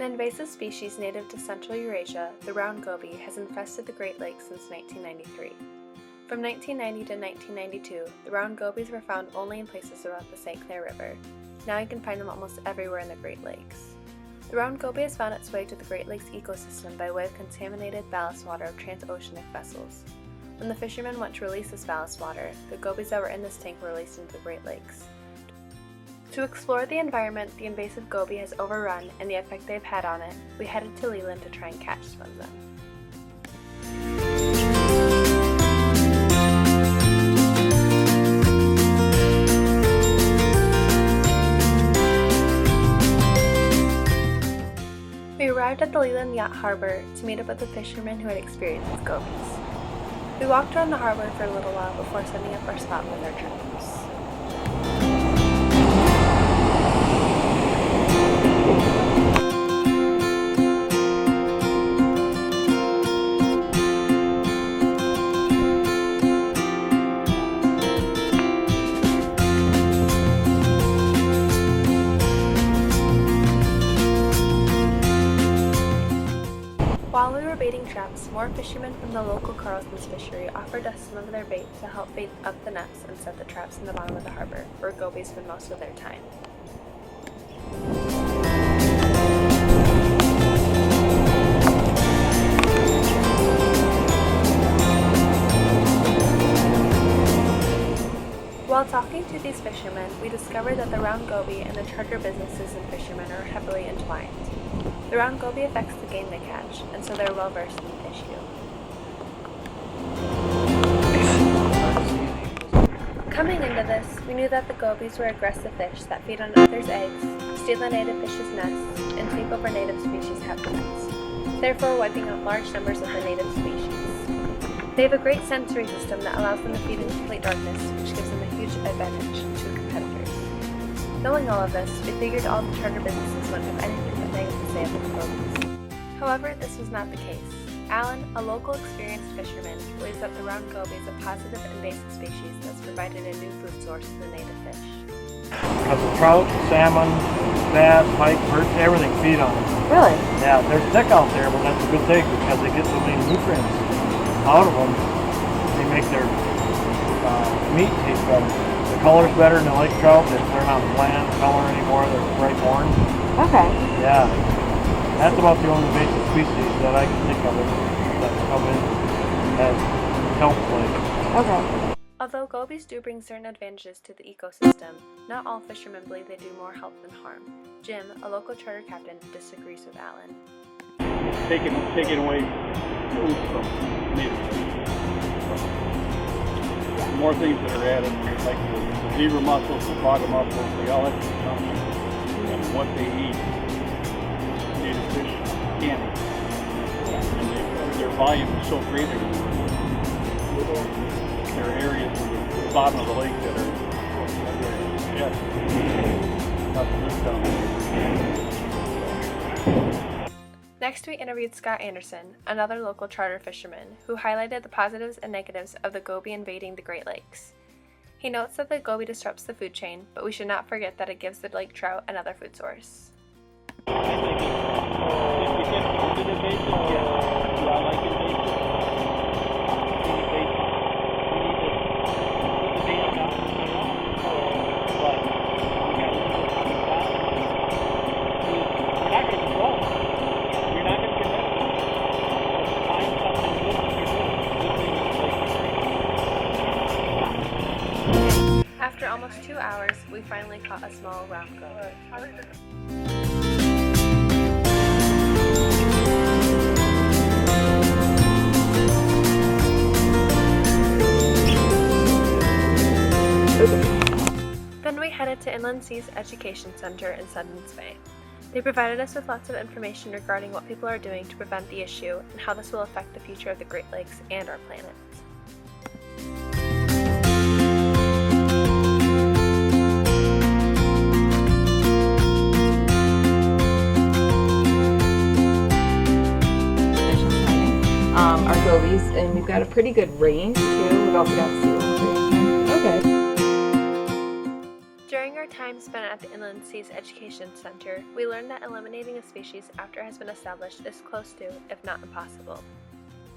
invasive species native to Central Eurasia, the round goby has infested the Great Lakes since 1993. From 1990 to 1992, the round gobies were found only in places around the St. Clair River. Now you can find them almost everywhere in the Great Lakes. The round goby has found its way to the Great Lakes ecosystem by way of contaminated ballast water of transoceanic vessels. When the fishermen went to release this ballast water, the gobies that were in this tank were released into the Great Lakes. To explore the environment the invasive goby has overrun and the effect they've had on it, we headed to Leland to try and catch some of them. We arrived at the Leland Yacht Harbor to meet up with the fishermen who had experienced gobies. We walked around the harbor for a little while before setting up our spot with our traps. While we were baiting traps, more fishermen from the local Carlson's fishery offered us some of their bait to help bait up the nets and set the traps in the bottom of the harbor, where gobies spend most of their time. While talking to these fishermen, we discovered that the round goby and the charter businesses and fishermen are heavily entwined. The round goby affects the game they catch, and so they're well versed in the issue. Coming into this, we knew that the gobies were aggressive fish that feed on others' eggs, steal the native fish's nests, and take over native species' habitats, therefore wiping out large numbers of the native species. They have a great sensory system that allows them to feed in complete darkness, which gives them a huge advantage to competitors. Knowing all of this, we figured all the charter businesses wouldn't have anything but negative to say about the gobies. However, this was not the case. Alan, a local experienced fisherman, believes that the round goby is a positive invasive species that's provided a new food source to the native fish. Because the trout, salmon, bass, pike, perch, everything feed on them. Really? Yeah, they're thick out there, but that's a good thing because they get so many nutrients out of them. They make their meat taste better. The color's better in the lake trout. They're not bland color anymore. They're bright orange. Okay. Yeah. That's about the only invasive species that I can think of that come in as health play. Okay. Although gobies do bring certain advantages to the ecosystem, not all fishermen believe they do more help than harm. Jim, a local charter captain, disagrees with Alan. Taking away food from native fish. The more things that are added, like the zebra mussels, the quagga mussels, they all have consumption. And what they eat, native fish can't eat. And their volume is so great everywhere. There are areas at the bottom of the lake that are nothing this down there. Next, we interviewed Scott Anderson, another local charter fisherman, who highlighted the positives and negatives of the goby invading the Great Lakes. He notes that the goby disrupts the food chain, but we should not forget that it gives the lake trout another food source. After almost 2 hours, we finally caught a small round goby. Then we headed to Inland Sea's Education Center in Suttons Bay. They provided us with lots of information regarding what people are doing to prevent the issue and how this will affect the future of the Great Lakes and our planet. Our gobies, and we've got a pretty good range too. We've also got sea lions. Okay. During our time spent at the Inland Seas Education Center, we learned that eliminating a species after it has been established is close to, if not impossible.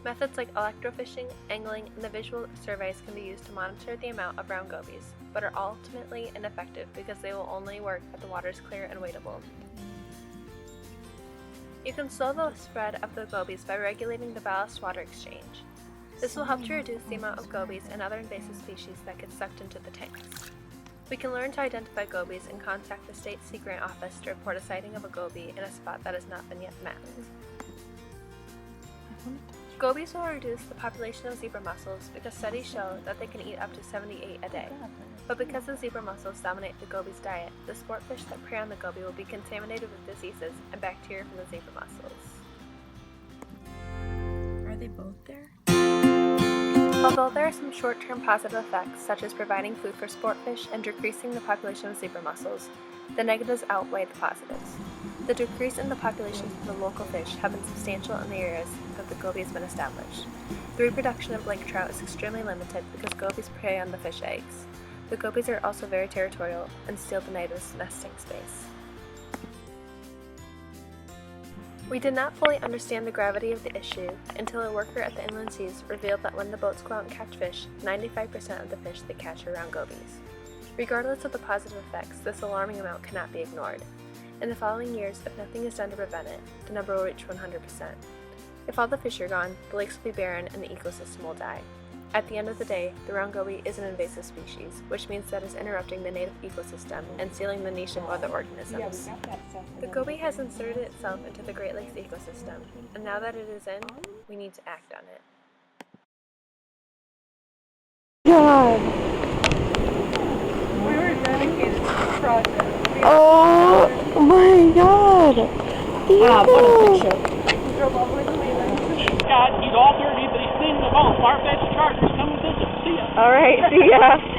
Methods like electrofishing, angling, and the visual surveys can be used to monitor the amount of round gobies, but are ultimately ineffective because they will only work if the water is clear and wadeable. You can slow the spread of the gobies by regulating the ballast water exchange. This will help to reduce the amount of gobies and other invasive species that get sucked into the tanks. We can learn to identify gobies and contact the State Sea Grant Office to report a sighting of a goby in a spot that has not been yet mapped. Gobies will reduce the population of zebra mussels because studies show that they can eat up to 78 a day. But because the zebra mussels dominate the goby's diet, the sport fish that prey on the goby will be contaminated with diseases and bacteria from the zebra mussels. Are they both there? Although there are some short-term positive effects, such as providing food for sport fish and decreasing the population of zebra mussels, the negatives outweigh the positives. The decrease in the populations of the local fish have been substantial in the areas that the goby has been established. The reproduction of lake trout is extremely limited because gobies prey on the fish eggs. The gobies are also very territorial and steal the natives' nesting space. We did not fully understand the gravity of the issue until a worker at the Inland Seas revealed that when the boats go out and catch fish, 95% of the fish they catch are round gobies. Regardless of the positive effects, this alarming amount cannot be ignored. In the following years, if nothing is done to prevent it, the number will reach 100%. If all the fish are gone, the lakes will be barren and the ecosystem will die. At the end of the day, the round goby is an invasive species, which means that it's interrupting the native ecosystem and stealing the niche of other organisms. The goby has inserted itself into the Great Lakes ecosystem, and now that it is in, we need to act on it. God. We were dedicated to this project. Oh my God. Wow, what a picture. We drove all the way to Leland. God, he's altered, he's seen the boat, far-fetched chargers, come and visit, see ya. All right. See ya.